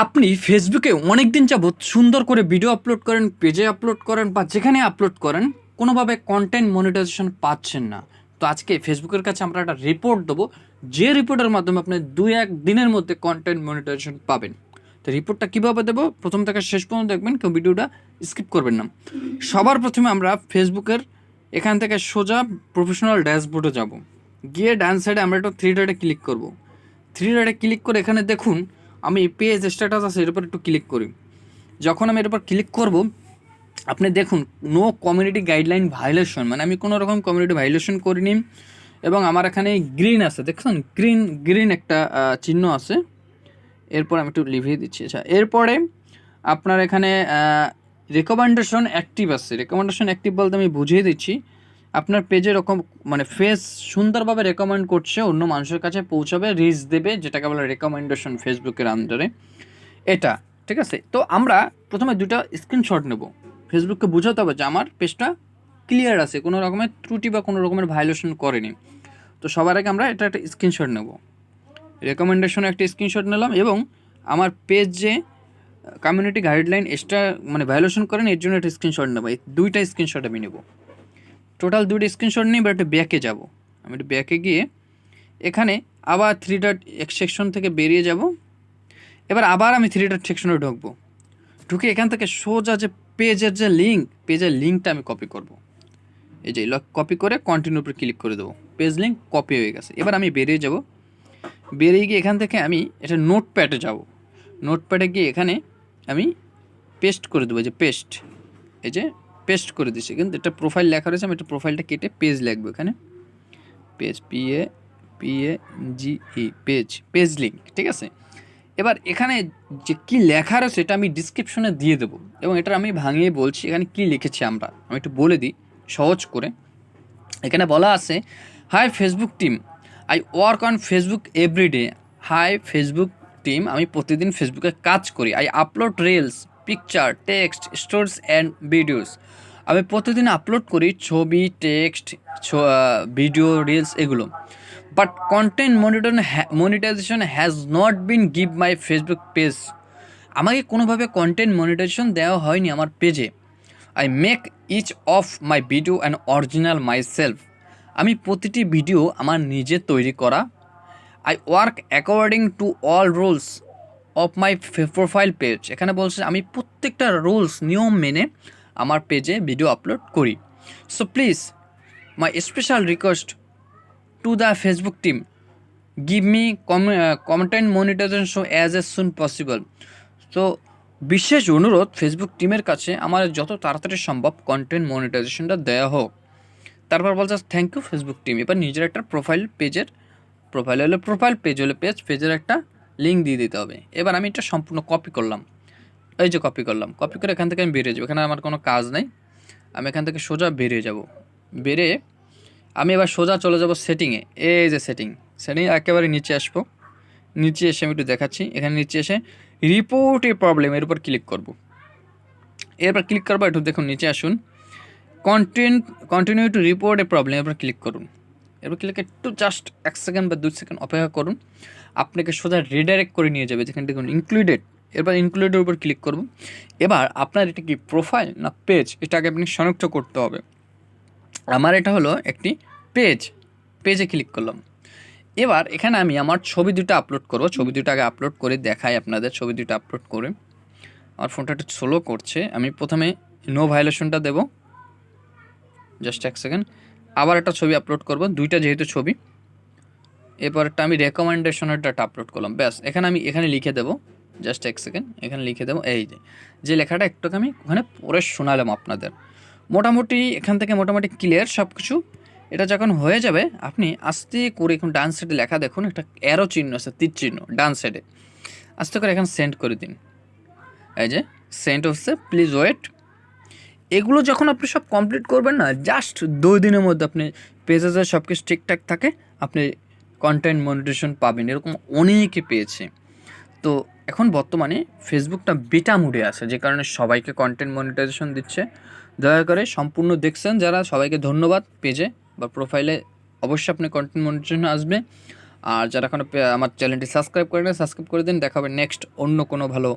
আপনি ফেসবুকে অনেক দিন যাবৎ সুন্দর করে ভিডিও আপলোড করেন, পেজে আপলোড করেন বা যেখানে আপলোড করেন, কোনোভাবে কন্টেন্ট মনিটাইজেশন পাচ্ছেন না। তো আজকে ফেসবুকের কাছে আমরা একটা রিপোর্ট দেবো, যে রিপোর্টের মাধ্যমে আপনি 2-1 দিনের মধ্যে কন্টেন্ট মনিটাইজেশন পাবেন। তো রিপোর্টটা কীভাবে দেবো, প্রথম থেকে শেষ পর্যন্ত দেখবেন, কেউ ভিডিওটা স্কিপ করবেন না। সবার প্রথমে আমরা ফেসবুকের এখান থেকে সোজা প্রফেশনাল ড্যাশবোর্ডে যাব। গিয়ে ডান সাইডে আমরা একটা থ্রি ডটে ক্লিক করব। থ্রি ডটে ক্লিক করে এখানে দেখুন আমি পেজ স্ট্যাটাস আছে, এর উপর একটু ক্লিক করি। যখন আমি এর উপর ক্লিক করব, আপনি দেখুন নো কমিউনিটি গাইডলাইন ভায়োলেশন, মানে আমি কোনো রকম কমিউনিটি ভায়োলেশন করিনি। এবং আমার এখানে গ্রিন আছে, দেখুন গ্রিন গ্রিন একটা চিহ্ন আছে। এরপর আমি একটু লিভিয়ে দিচ্ছি। আচ্ছা, এরপরে আপনার এখানে রেকমেন্ডেশন অ্যাক্টিভ আছে। রেকমেন্ডেশন অ্যাক্টিভ বলতে আমি বুঝিয়ে দিচ্ছি, আপনার পেজে রকম মানে ফেস সুন্দরভাবে রেকমেন্ড করছে, অন্য মানুষের কাছে পৌঁছাবে, রিচ দেবে, যেটাকে বলে রেকমেন্ডেশন ফেসবুকের আন্ডারে। এটা ঠিক আছে। তো আমরা প্রথমে দুটো স্ক্রিনশট নেব। ফেসবুককে বোঝাতে হবে যে আমার পেজটা ক্লিয়ার আছে, কোনো রকমের ত্রুটি বা কোনো রকমের ভায়োলেশন করেনি। তো সবার আগে আমরা এটা একটা স্ক্রিনশট নেব। রেকমেন্ডেশনে একটা স্ক্রিনশট নিলাম এবং আমার পেজ যে কমিউনিটি গাইডলাইন এক্সট্রা মানে ভায়োলেশন করেন, এর জন্য একটা স্ক্রিনশট নেব। এই দুইটা স্ক্রিনশট আমি নেব, টোটাল দুইটা স্ক্রিনশট নিই। এবার একটা ব্যাকে যাব। আমি একটু ব্যাকে গিয়ে এখানে আবার থ্রি ডট সেকশন থেকে বেরিয়ে যাব। এবার আবার আমি থ্রি ডট সেকশনে ঢুকবো। ঢুকে এখান থেকে সোজা যে পেজের যে লিঙ্ক, পেজের লিঙ্কটা আমি কপি করব। এই যে কপি করে কন্টিনিউর উপর ক্লিক করে দেবো, পেজ লিঙ্ক কপি হয়ে গেছে। এবার আমি বেরিয়ে যাব। বেরিয়ে গিয়ে এখান থেকে আমি এটা নোটপ্যাডে যাব। নোটপ্যাডে গিয়ে এখানে আমি পেস্ট করে দেবো, যে পেস্ট, এই যে পেস্ট করে দিচ্ছি। কিন্তু এটা প্রোফাইল লেখা রয়েছে, আমি একটা প্রোফাইলটা কেটে পেজ লিখবো এখানে। Page PAGE page, page link, ঠিক আছে। এবার এখানে যে কী লেখা রয়েছে এটা আমি ডিসক্রিপশনে দিয়ে দেবো, এবং এটা আমি ভাঙিয়ে বলছি এখানে কী লিখেছি আমি একটু বলে দিই সহজ করে। এখানে বলা আছে, hi Facebook team, I work on Facebook everyday. Hi Facebook team, আমি প্রতিদিন ফেসবুকে কাজ করি। I upload reels, picture, text, stories and videos. আমি প্রতিদিন আপলোড করি ছবি, টেক্সট, ভিডিও, রিলস এগুলো। But content monetization has not been give my Facebook page. আমাকে কোনোভাবে কন্টেন্ট মনিটাইজেশন দেওয়া হয়নি আমার পেজে। I make each of my video and original myself. আমি প্রতিটি ভিডিও আমার নিজে তৈরি করা। I work according to all rules of my profile page. এখানে বলছে আমি প্রত্যেকটা রুলস নিয়ম মেনে আমার পেজে ভিডিও আপলোড করি। So please my special request to the Facebook team, give me content monetization as soon possible. তো বিশেষ অনুরোধ ফেসবুক টিমের কাছে, আমার যত তাড়াতাড়ি সম্ভব কন্টেন্ট মনিটাইজেশনটা দেওয়া হোক। তারপর বলছে থ্যাংক ইউ ফেসবুক টিম। এবার নিজের একটা প্রোফাইল হলে প্রোফাইল, পেজ হলে পেজের একটা লিঙ্ক দিয়ে দিতে হবে। এবার আমি এটা সম্পূর্ণ কপি করলাম, এই যে কপি করলাম। কপি করে এখান থেকে আমি বেরিয়ে যাবো, এখানে আমার কোনো কাজ নেই। আমি এখান থেকে সোজা বেরিয়ে যাব। বেরিয়ে আমি এবার সোজা চলে যাব সেটিংয়ে। এই যে সেটিংয়ে একেবারে নিচে আসবো। নিচে এসে আমি একটু দেখাচ্ছি, এখানে নিচে এসে রিপোর্ট এ প্রবলেম, এর উপর ক্লিক করব। এরপর ক্লিক করবো, একটু দেখুন নিচে আসুন, continue to report A problem, এরপর ক্লিক করুন। এরপর ক্লিক একটু জাস্ট 1 সেকেন্ড বা 2 সেকেন্ড অপেক্ষা করুন, আপনাকে সোজা রিডাইরেক্ট করে নিয়ে যাবে যেখানে দেখুন ইনক্লুডেড। এরপর ইনক্লুডের উপর ক্লিক করব। এবার আপনার এটা কি প্রোফাইল না পেজ, এটাকে আপনি শনাক্ত করতে হবে। আমার এটা হলো একটি পেজ, পেজে ক্লিক করলাম। এবার এখানে আমি আমার ছবি দুটো আপলোড করব। ছবি দুটো আগে আপলোড করে দেখাই আপনাদের। ছবি দুটো আপলোড করে, আমার ফোনটা একটু স্লো করছে, আমি প্রথমে নো ভায়োলেশনটা দেবো, জাস্ট 1 সেকেন্ড। আবার একটা ছবি আপলোড করব, দুইটা যেহেতু ছবি। এরপরটা আমি রেকমেন্ডেশনের ডাটা আপলোড করলাম, ব্যাস। এখানে লিখে দেবো, জাস্ট 1 সেকেন্ড, এখানে লিখে দেবো এই যে লেখাটা একটু আমি ওখানে পড়ে শোনালাম আপনাদের। মোটামুটি এখান থেকে মোটামুটি ক্লিয়ার সব কিছু। এটা যখন হয়ে যাবে, আপনি আস্তে করে এখন ডান সাইডে লেখা দেখুন, একটা অ্যারো চিহ্ন আছে, তীর চিহ্ন ডান সাইডে, আস্তে করে এখানে সেন্ড করে দিন। এই যে সেন্ড হচ্ছে, প্লিজ ওয়েট। এগুলো যখন আপনি সব কমপ্লিট করবেন না, জাস্ট 2 দিনের মধ্যে আপনি পেজে সব কিছু ঠিকঠাক থাকে, আপনি কন্টেন্ট মনিটাইজেশন পাবেন। এরকম অনেকে পেয়েছে। তো এখন বর্তমানে ফেসবুকটা বেটা মুডে আছে, যে কারণে সবাইকে কন্টেন্ট মনিটাইজেশন দিচ্ছে। দয়া করে সম্পূর্ণ দেখছেন যারা, সবাইকে ধন্যবাদ। পেজে বা প্রোফাইলে অবশ্যই আপনি কন্টেন্ট মনিটাইজেশন আসবে। আর যারা এখনো আমার চ্যানেলটি সাবস্ক্রাইব করে না সাবস্ক্রাইব করে দিন। দেখা হবে নেক্সট অন্য কোনো ভালো